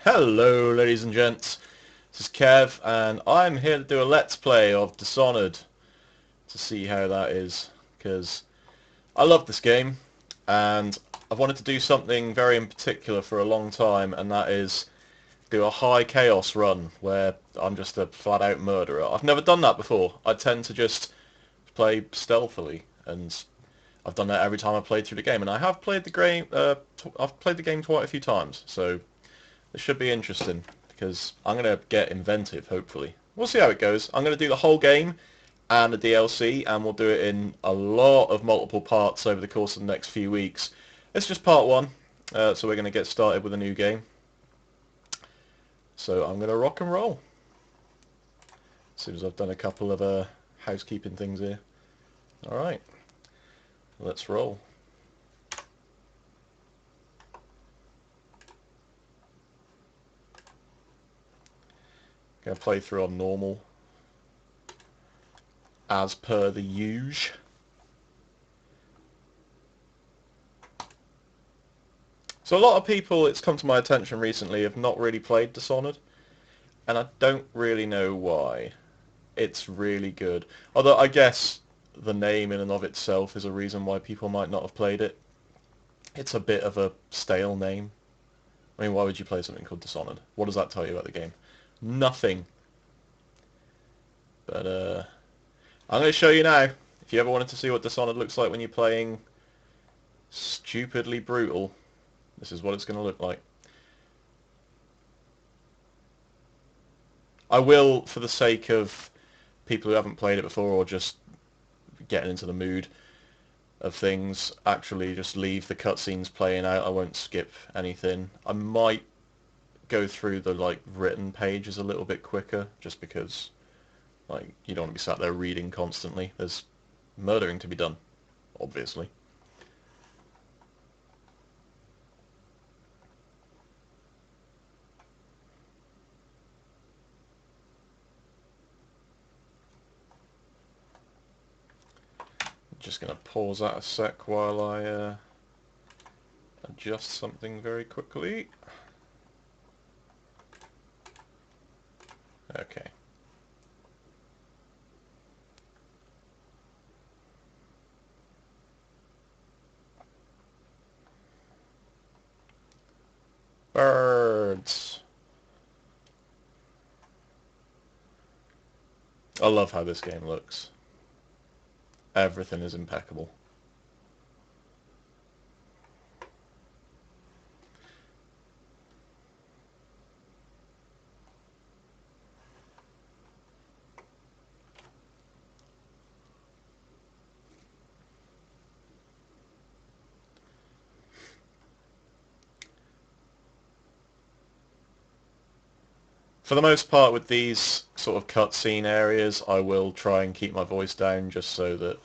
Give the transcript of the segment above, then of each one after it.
Hello ladies and gents, this is Kev and I'm here to do a let's play of Dishonored to see how that is, because I love this game and I've wanted to do something very in particular for a long time, and that is do a high chaos run where I'm just a flat out murderer. I've never done that before. I tend to just play stealthily, and I've done that every time I've played through the game, and I have played the game, I've played the game quite a few times, so it should be interesting because I'm going to get inventive, hopefully. We'll see how it goes. I'm going to do the whole game and the DLC, and we'll do it in a lot of multiple parts over the course of the next few weeks. It's just part one, so we're going to get started with a new game. So I'm going to rock and roll. As soon as I've done a couple of housekeeping things here. Alright, let's roll. Going to play through on normal, as per the usual. So a lot of people, it's come to my attention recently, have not really played Dishonored, and I don't really know why. It's really good. Although I guess the name in and of itself is a reason why people might not have played it. It's a bit of a stale name. I mean, why would you play something called Dishonored? What does that tell you about the game? Nothing. But I'm going to show you now. If you ever wanted to see what Dishonored looks like when you're playing stupidly brutal, this is what it's going to look like. I will, for the sake of people who haven't played it before or just getting into the mood of things, actually just leave the cutscenes playing out. I won't skip anything. I might go through the written pages a little bit quicker, just because you don't want to be sat there reading constantly. There's murdering to be done, obviously. Just going to pause that a sec while I adjust something very quickly. Okay. Birds. I love how this game looks. Everything is impeccable. For the most part with these sort of cutscene areas, I will try and keep my voice down just so that,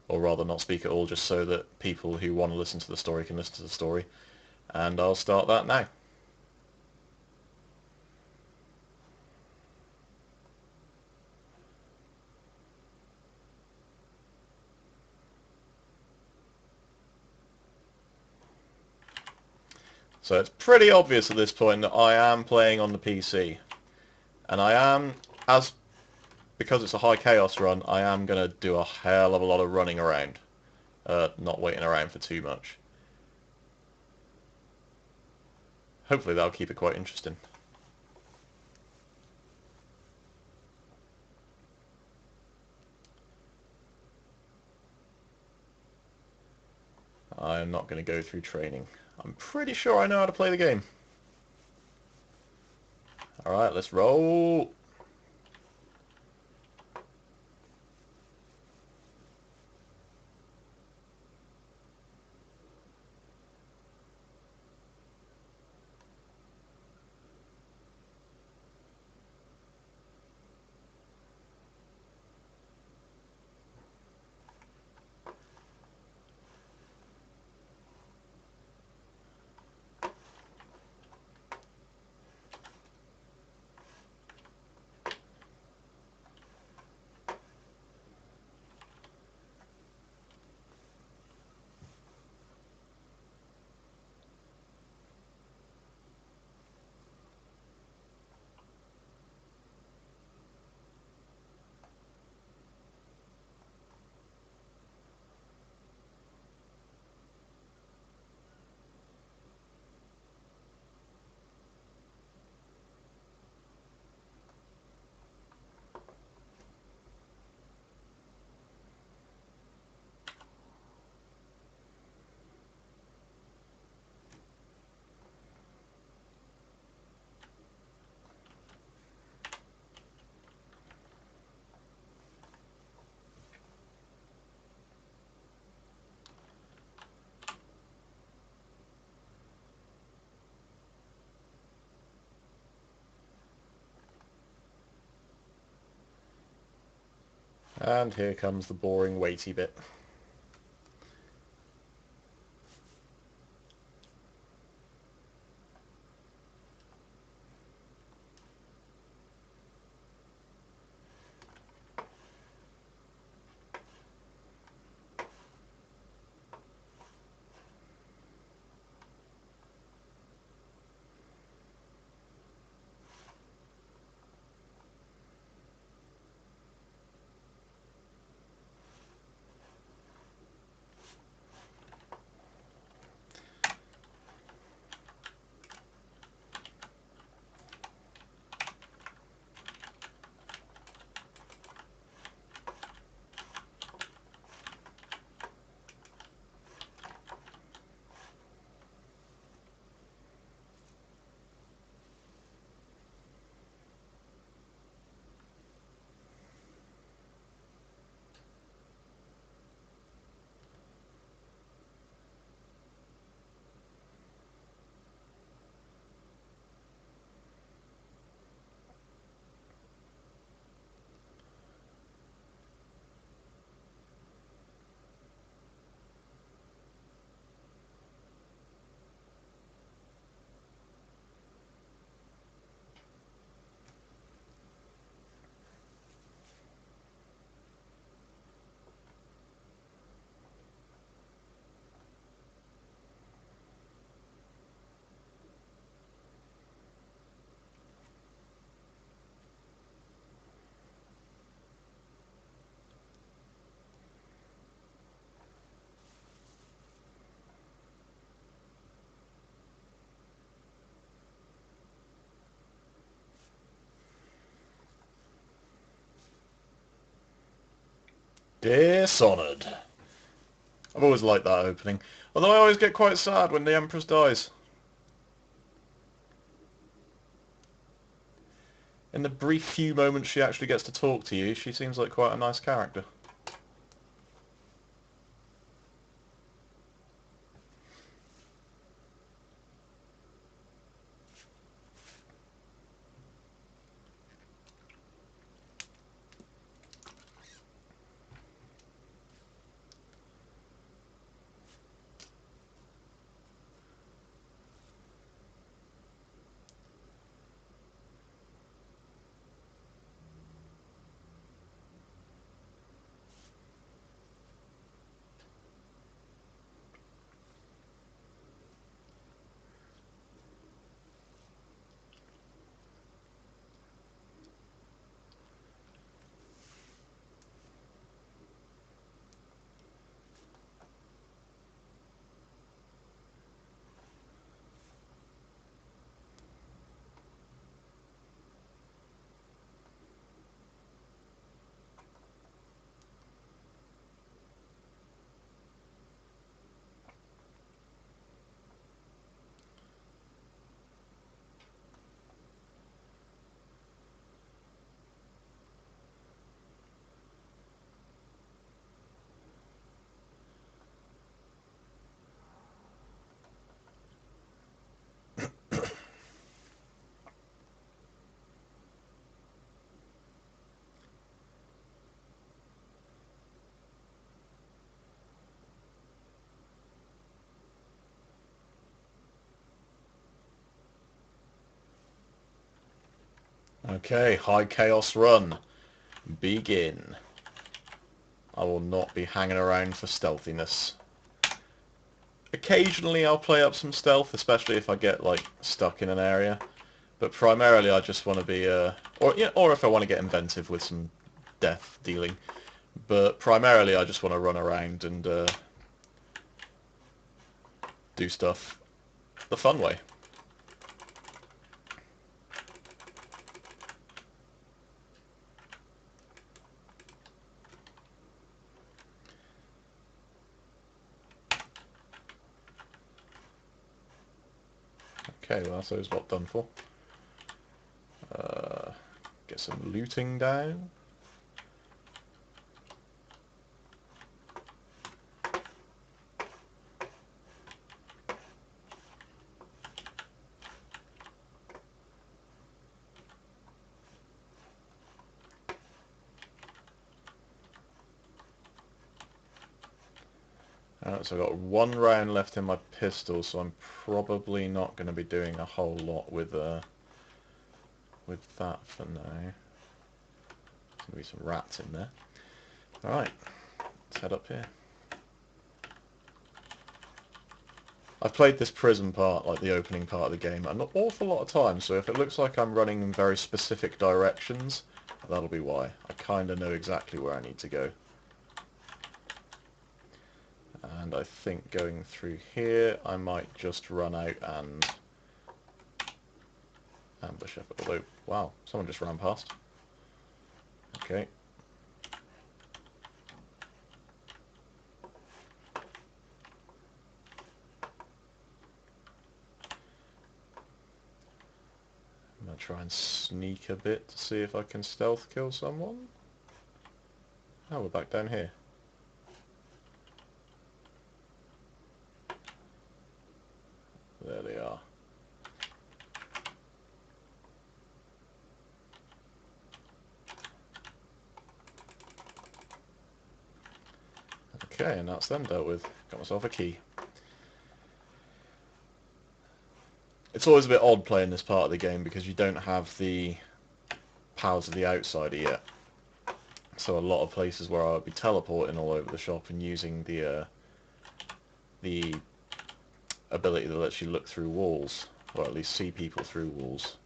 or rather not speak at all, just so that people who want to listen to the story can listen to the story. And I'll start that now. So it's pretty obvious at this point that I am playing on the PC. And I am, because it's a high chaos run, I am going to do a hell of a lot of running around. Not waiting around for too much. Hopefully that'll keep it quite interesting. I'm not going to go through training. I'm pretty sure I know how to play the game. Alright, let's roll. And here comes the boring weighty bit. Dishonored. I've always liked that opening. Although I always get quite sad when the Empress dies. In the brief few moments she actually gets to talk to you, she seems like quite a nice character. Okay, High Chaos Run. Begin. I will not be hanging around for stealthiness. Occasionally I'll play up some stealth, especially if I get like stuck in an area. But primarily I just want to be, or if I want to get inventive with some death dealing. But primarily I just want to run around and do stuff the fun way. Okay, well that's those lot done for. Get some looting down. So I've got 1 round left in my pistol, so I'm probably not going to be doing a whole lot with that for now. There's going to be some rats in there. Alright, let's head up here. I've played this prison part, like the opening part of the game, an awful lot of times, so if it looks like I'm running in very specific directions, that'll be why. I kind of know exactly where I need to go. And I think going through here, I might just run out and ambush it. Although, wow, someone just ran past. Okay. I'm going to try and sneak a bit to see if I can stealth kill someone. Oh, we're back down here. There they are. Okay, and that's them dealt with. Got myself a key. It's always a bit odd playing this part of the game because you don't have the powers of the outsider yet. So a lot of places where I would be teleporting all over the shop and using the ability that lets you look through walls, or at least see people through walls.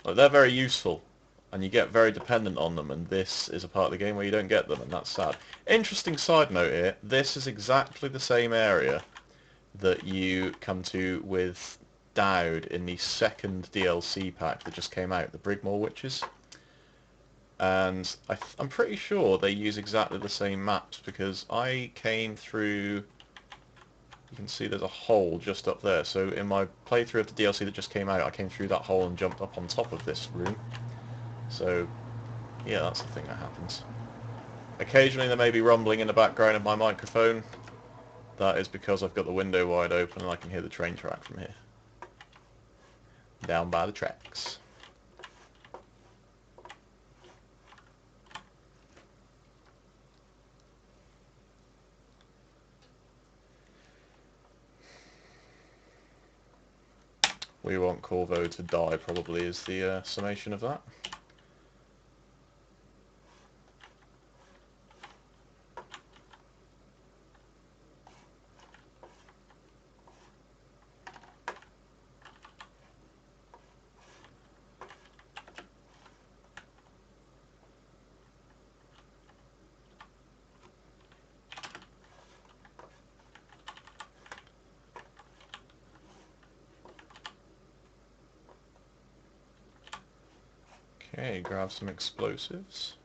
Like, they're very useful, and you get very dependent on them, and this is a part of the game where you don't get them, and that's sad. Interesting side note here, this is exactly the same area that you come to with Dowd in the second DLC pack that just came out, the Brigmore Witches. And I'm pretty sure they use exactly the same maps, because I came through... You can see there's a hole just up there. So in my playthrough of the DLC that just came out, I came through that hole and jumped up on top of this room. So, yeah, that's the thing that happens. Occasionally there may be rumbling in the background of my microphone. That is because I've got the window wide open and I can hear the train track from here. Down by the tracks. We want Corvo to die, probably, is the summation of that. Okay, grab some explosives.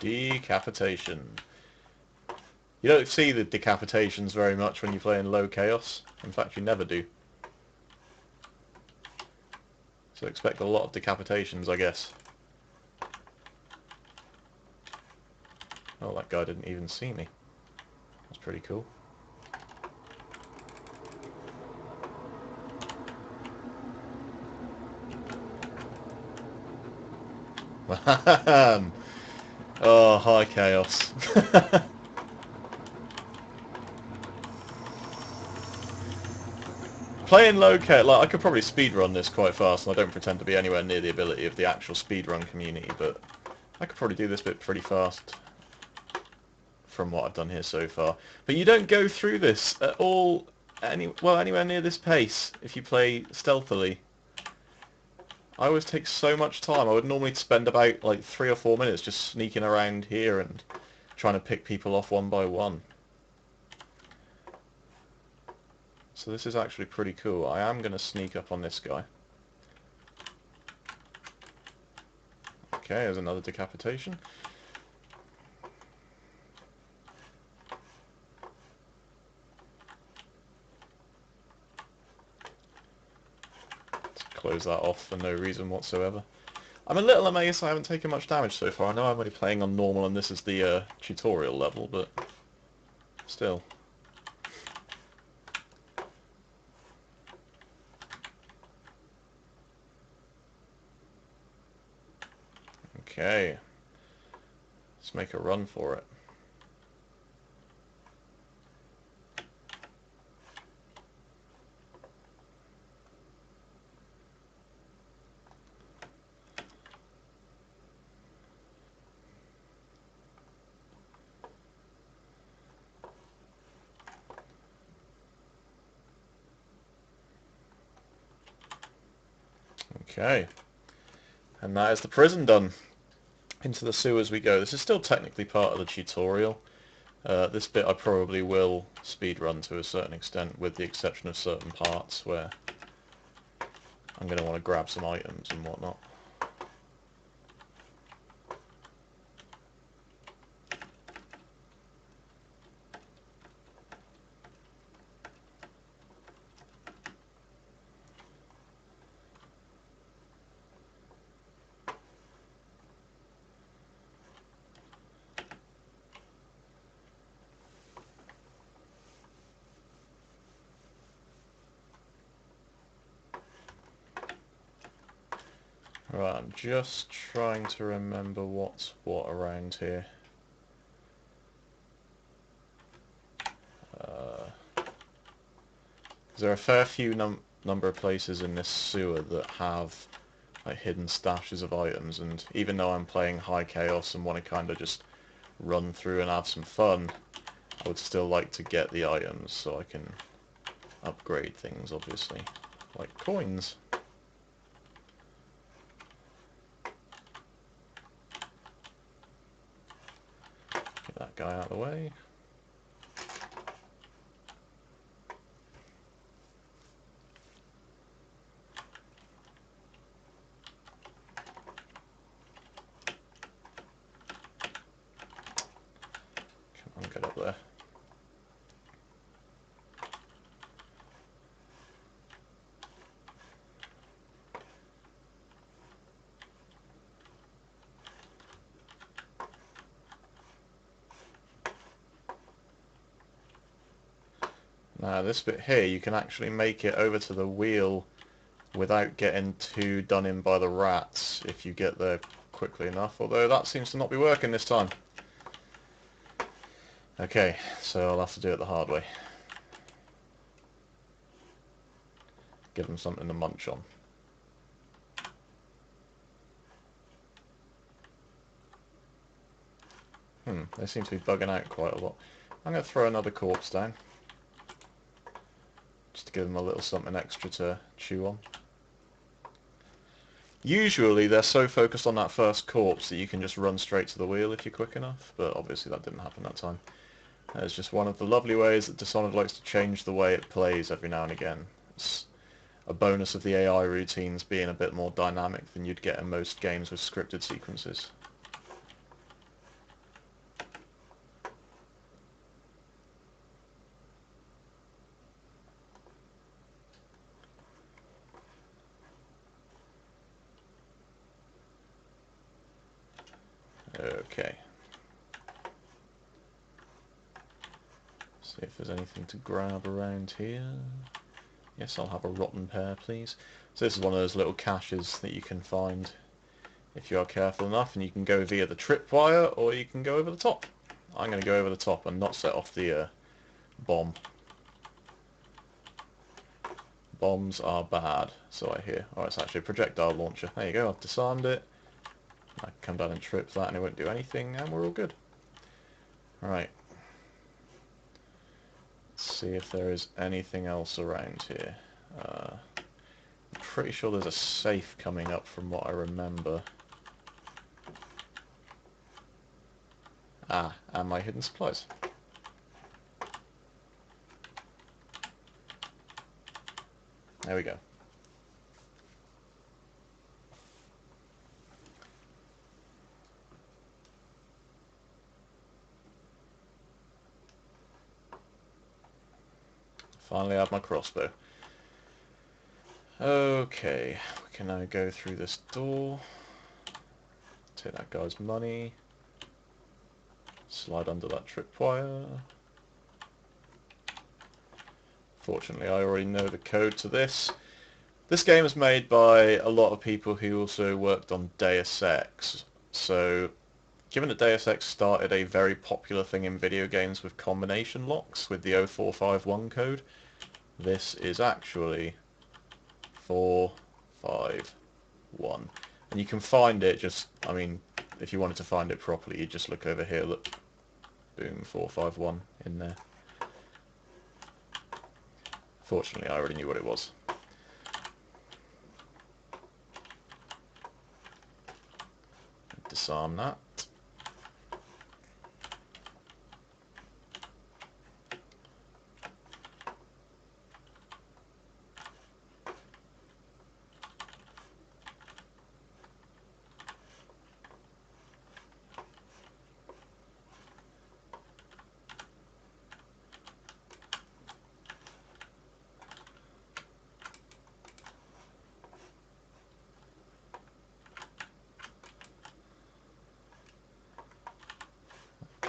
Decapitation. You don't see the decapitations very much when you play in low chaos. In fact, you never do. So expect a lot of decapitations, I guess. Oh, that guy didn't even see me. That's pretty cool. Oh, hi chaos. Playing low chaos, like, I could probably speedrun this quite fast, and I don't pretend to be anywhere near the ability of the actual speedrun community, but I could probably do this bit pretty fast from what I've done here so far. But you don't go through this at all, anywhere near this pace if you play stealthily. I always take so much time. I would normally spend about like 3 or 4 minutes just sneaking around here and trying to pick people off one by one. So this is actually pretty cool. I am going to sneak up on this guy. Okay, there's another decapitation. close that off for no reason whatsoever. I'm a little amazed I haven't taken much damage so far. I know I'm only playing on normal and this is the tutorial level, but still. Okay, let's make a run for it. Okay, and that is the prison done. Into the sewers we go. This is still technically part of the tutorial. This bit I probably will speedrun to a certain extent, with the exception of certain parts where I'm going to want to grab some items and whatnot. Right, I'm just trying to remember what's what around here. There are a fair few number of places in this sewer that have like hidden stashes of items, and even though I'm playing high chaos and want to kind of just run through and have some fun, I would still like to get the items so I can upgrade things, obviously, like coins. Get that guy out of the way. Come on, get up there. Now this bit here, you can actually make it over to the wheel without getting too done in by the rats if you get there quickly enough, although that seems to not be working this time. Okay, so I'll have to do it the hard way. Give them something to munch on. They seem to be bugging out quite a lot. I'm going to throw another corpse down, just to give them a little something extra to chew on. Usually they're so focused on that first corpse that you can just run straight to the wheel if you're quick enough, but obviously that didn't happen that time. It's just one of the lovely ways that Dishonored likes to change the way it plays every now and again. It's a bonus of the AI routines being a bit more dynamic than you'd get in most games with scripted sequences. Okay. See if there's anything to grab around here. Yes, I'll have a rotten pear, please. So this is one of those little caches that you can find if you are careful enough, and you can go via the tripwire or you can go over the top. I'm going to go over the top and not set off the bomb. Bombs are bad, so I hear. Oh, it's actually a projectile launcher. There you go, I've disarmed it. I can come down and trip that and it won't do anything, and we're all good. Right. Let's see if there is anything else around here. I'm pretty sure there's a safe coming up from what I remember. Ah, and my hidden supplies. There we go. Finally I have my crossbow. Okay, can now go through this door, take that guy's money, slide under that tripwire. Fortunately, I already know the code to this. This game is made by a lot of people who also worked on Deus Ex. So, given that Deus Ex started a very popular thing in video games with combination locks with the 0451 code, this is actually 451. And you can find it just, I mean, if you wanted to find it properly, you just look over here, look, boom, 451 in there. Fortunately, I already knew what it was. Disarm that.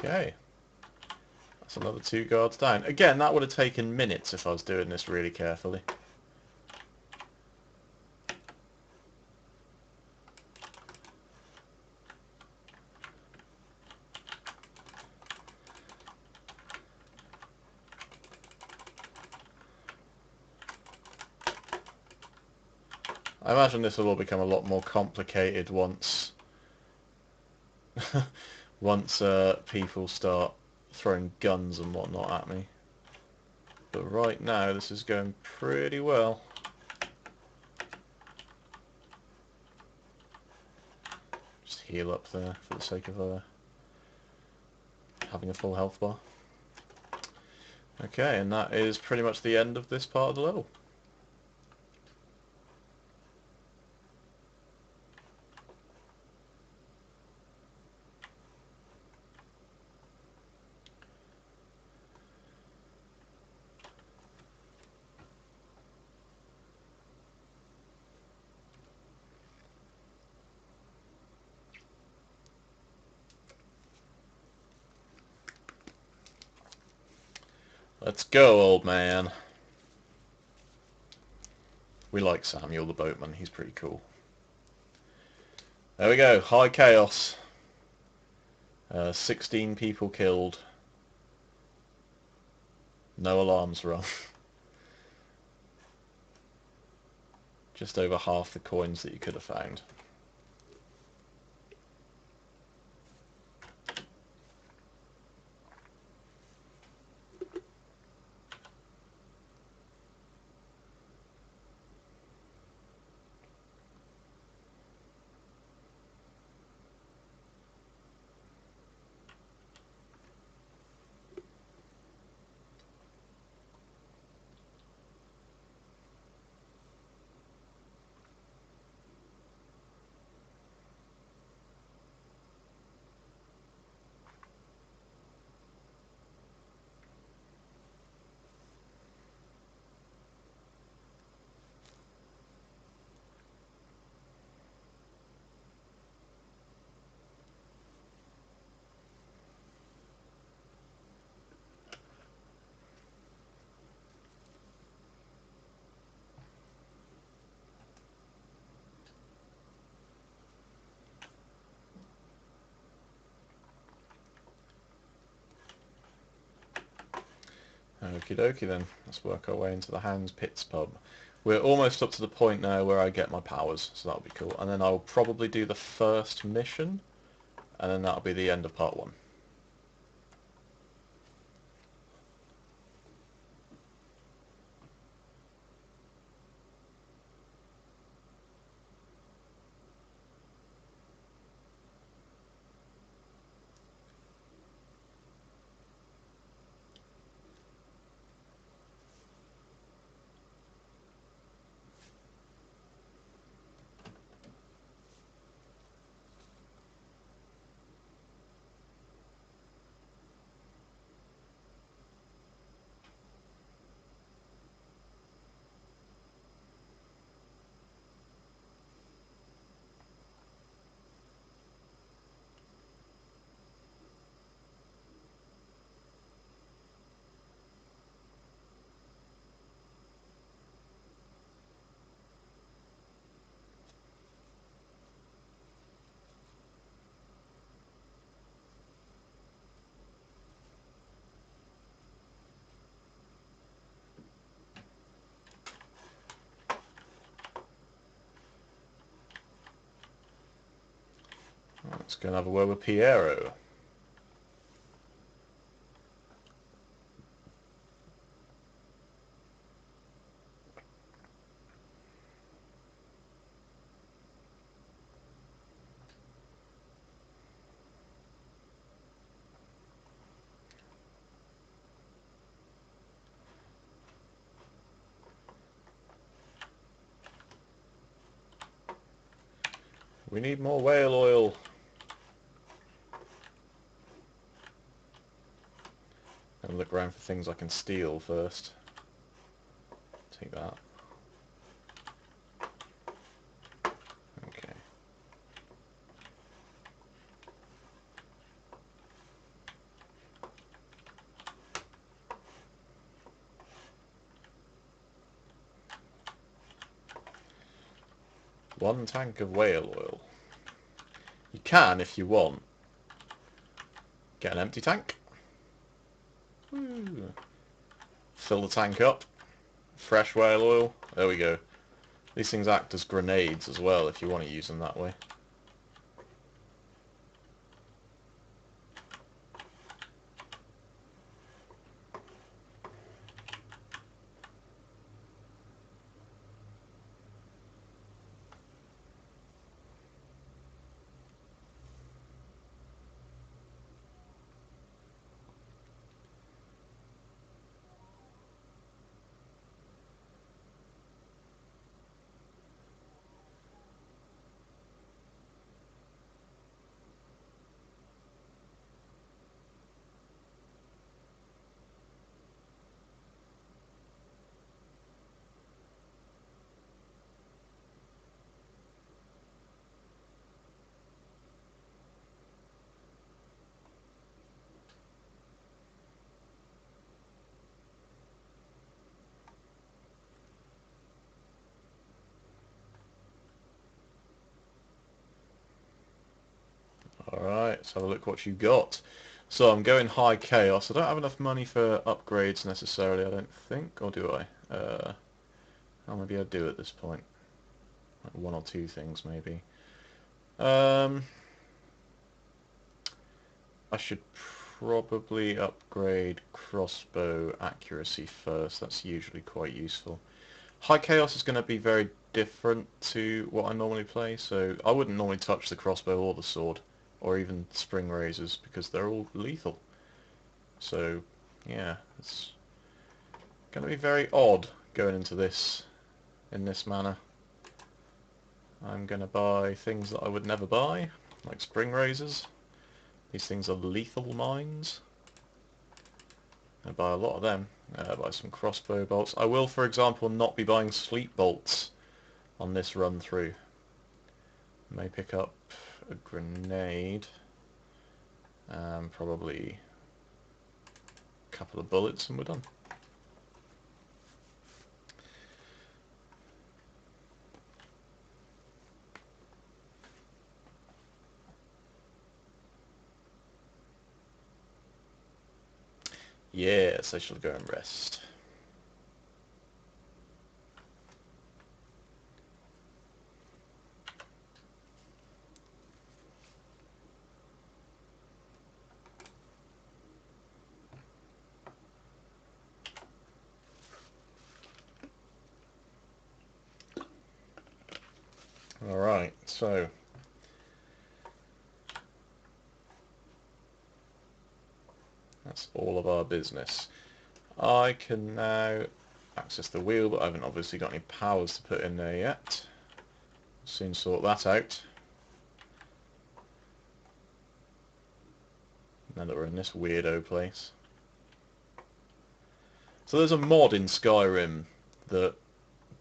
Okay. That's another 2 guards down. Again, that would have taken minutes if I was doing this really carefully. I imagine this will all become a lot more complicated once once people start throwing guns and whatnot at me. But right now this is going pretty well. Just heal up there for the sake of having a full health bar. Okay, and that is pretty much the end of this part of the level. Let's go, old man. We like Samuel the boatman, he's pretty cool. There we go, high chaos. 16 people killed. No alarms rung. Just over half the coins that you could have found. Okie dokie then, let's work our way into the Hans Pits pub. We're almost up to the point now where I get my powers, so that'll be cool. And then I'll probably do the first mission, and then that'll be the end of part 1. Let's go and have a word with Piero. We need more whale oil. And look around for things I can steal first. Take that. Okay. One tank of whale oil. You can, if you want, get an empty tank. Woo. Fill the tank up. Fresh whale oil. There we go. These things act as grenades as well if you want to use them that way. Alright, let's have a look what you got. So I'm going high chaos. I don't have enough money for upgrades necessarily, I don't think. Or do I? Oh, maybe I do at this point. Like one or two things, maybe. I should probably upgrade crossbow accuracy first. That's usually quite useful. High chaos is going to be very different to what I normally play, so I wouldn't normally touch the crossbow or the sword, or even spring razors, because they're all lethal. So, yeah, it's going to be very odd going into this in this manner. I'm going to buy things that I would never buy, like spring razors. These things are lethal mines. I buy a lot of them. Buy some crossbow bolts. I will, for example, not be buying sleep bolts on this run through. May pick up a grenade. Probably a couple of bullets and we're done. Yes, I shall go and rest. Alright, so that's all of our business. I can now access the wheel, but I haven't obviously got any powers to put in there yet. Soon sort that out. Now that we're in this weirdo place. So there's a mod in Skyrim that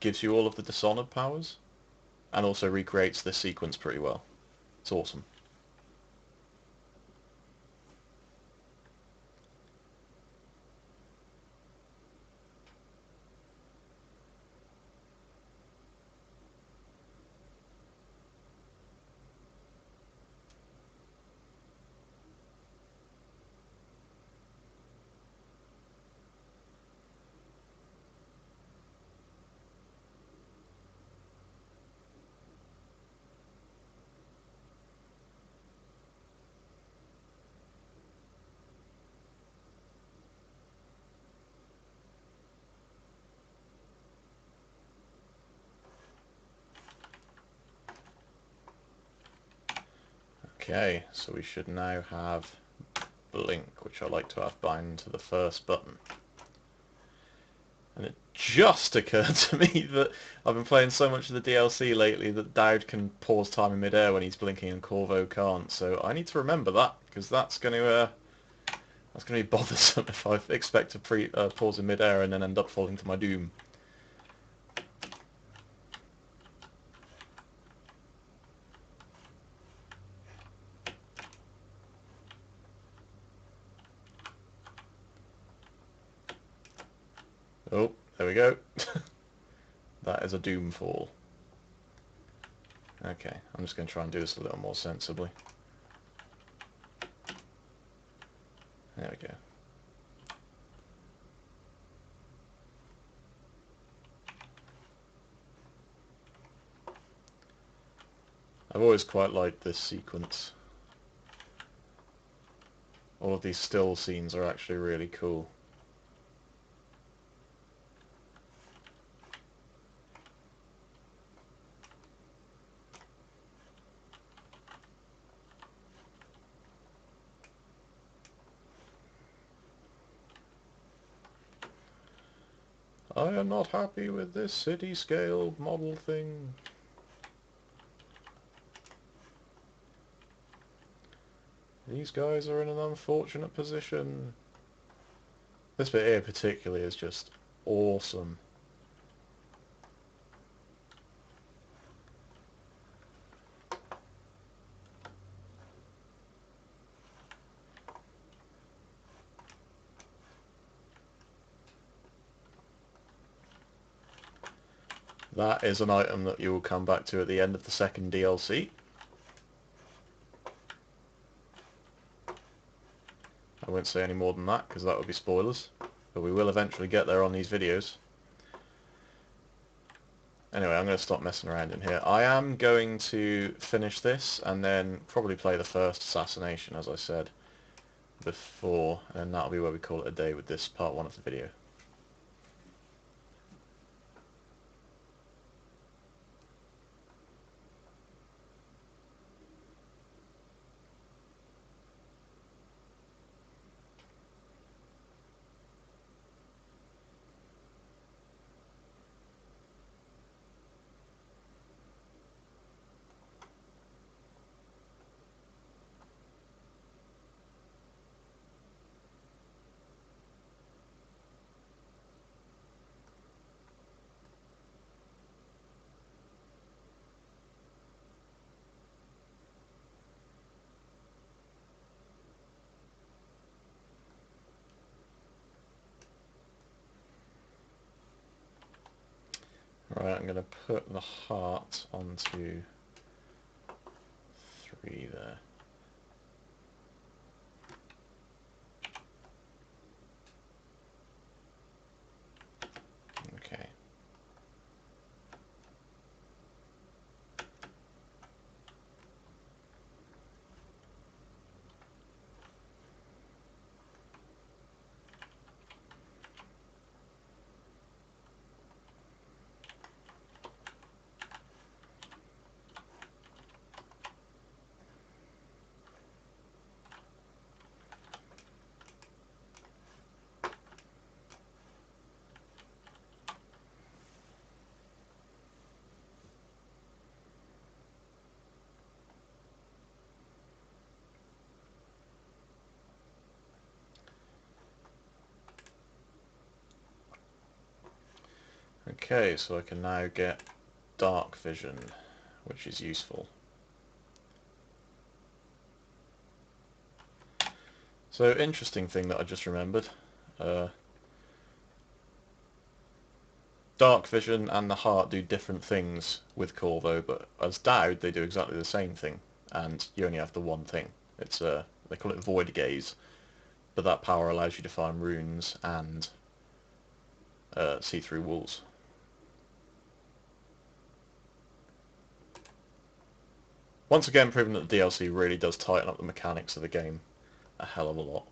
gives you all of the Dishonored powers, and also recreates this sequence pretty well. It's awesome. Okay, so we should now have blink, which I like to have bind to the first button. And it just occurred to me that I've been playing so much of the DLC lately that Dowd can pause time in midair when he's blinking and Corvo can't. So I need to remember that, because that's going to be bothersome if I expect to pause in midair and then end up falling to my doom. Oh, there we go. That is a doom fall. Okay, I'm just going to try and do this a little more sensibly. There we go. I've always quite liked this sequence. All of these still scenes are actually really cool. I am not happy with this city scale model thing. These guys are in an unfortunate position. This bit here particularly is just awesome. That is an item that you will come back to at the end of the second DLC. I won't say any more than that because that would be spoilers, but we will eventually get there on these videos. Anyway, I'm going to stop messing around in here. I am going to finish this and then probably play the first assassination, as I said before, and that'll be where we call it a day with this part 1 of the video. Right, I'm going to put the heart onto 3 there. Okay. Okay, so I can now get dark vision, which is useful. So, interesting thing that I just remembered. Dark vision and the heart do different things with Corvo, but as Dowd they do exactly the same thing, and you only have the one thing. It's they call it void gaze, but that power allows you to find runes and see through walls. Once again, proving that the DLC really does tighten up the mechanics of the game a hell of a lot.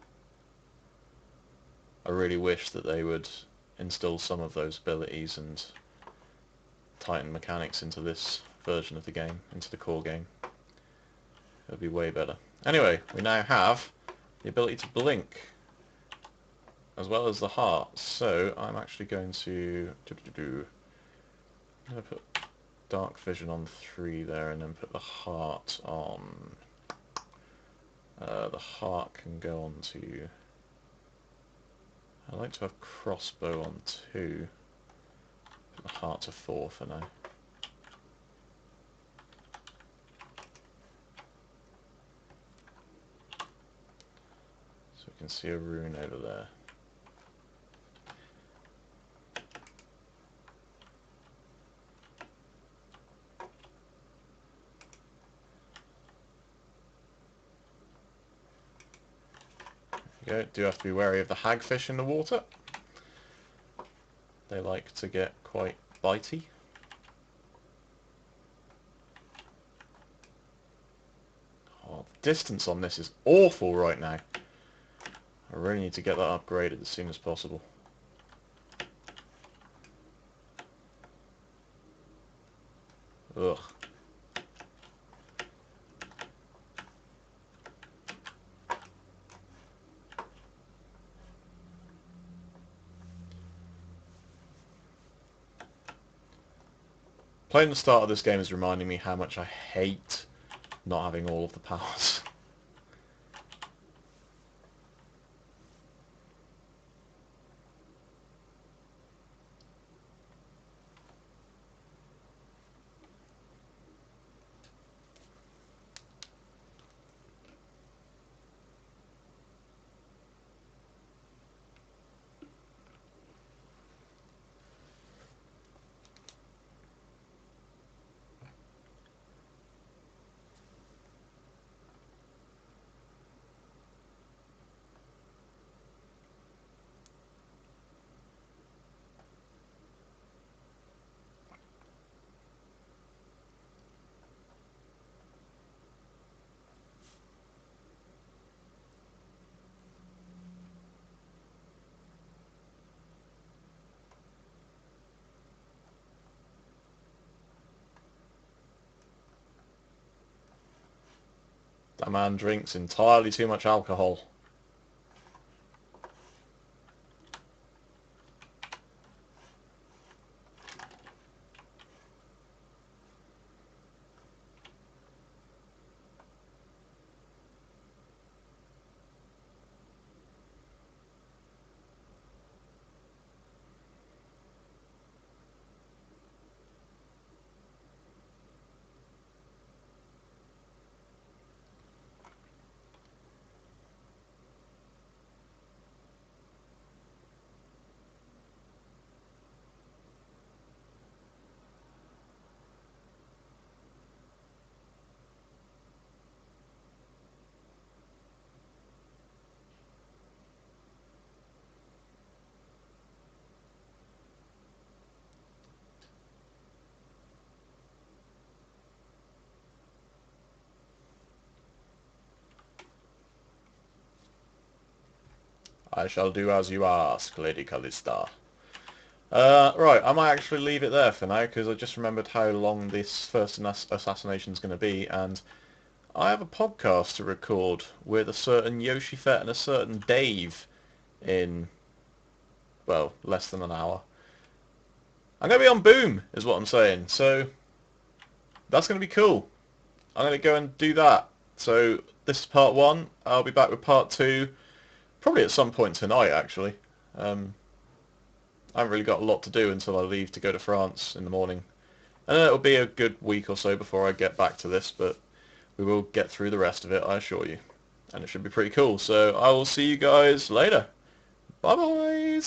I really wish that they would instill some of those abilities and tighten mechanics into this version of the game, into the core game. It'll be way better. Anyway, we now have the ability to blink, as well as the heart. So I'm actually going to I'm going to put dark vision on 3 there, and then put the heart on. The heart can go on to... I like to have crossbow on 2. Put the heart to 4 for now. So we can see a rune over there. There you go. Do have to be wary of the hagfish in the water. They like to get quite bitey. Oh, the distance on this is awful right now. I really need to get that upgraded as soon as possible. Ugh. Playing the start of this game is reminding me how much I hate not having all of the powers. That man drinks entirely too much alcohol. I shall do as you ask, Lady Callista. Right, I might actually leave it there for now, because I just remembered how long this first assassination is going to be, and I have a podcast to record with a certain Yoshi Fett and a certain Dave in, well, less than an hour. I'm going to be on Boom, is what I'm saying, so that's going to be cool. I'm going to go and do that. So this is part 1. I'll be back with part 2, probably at some point tonight, actually. I haven't really got a lot to do until I leave to go to France in the morning. And it'll be a good week or so before I get back to this, but we will get through the rest of it, I assure you. And it should be pretty cool. So I will see you guys later. Bye-bye!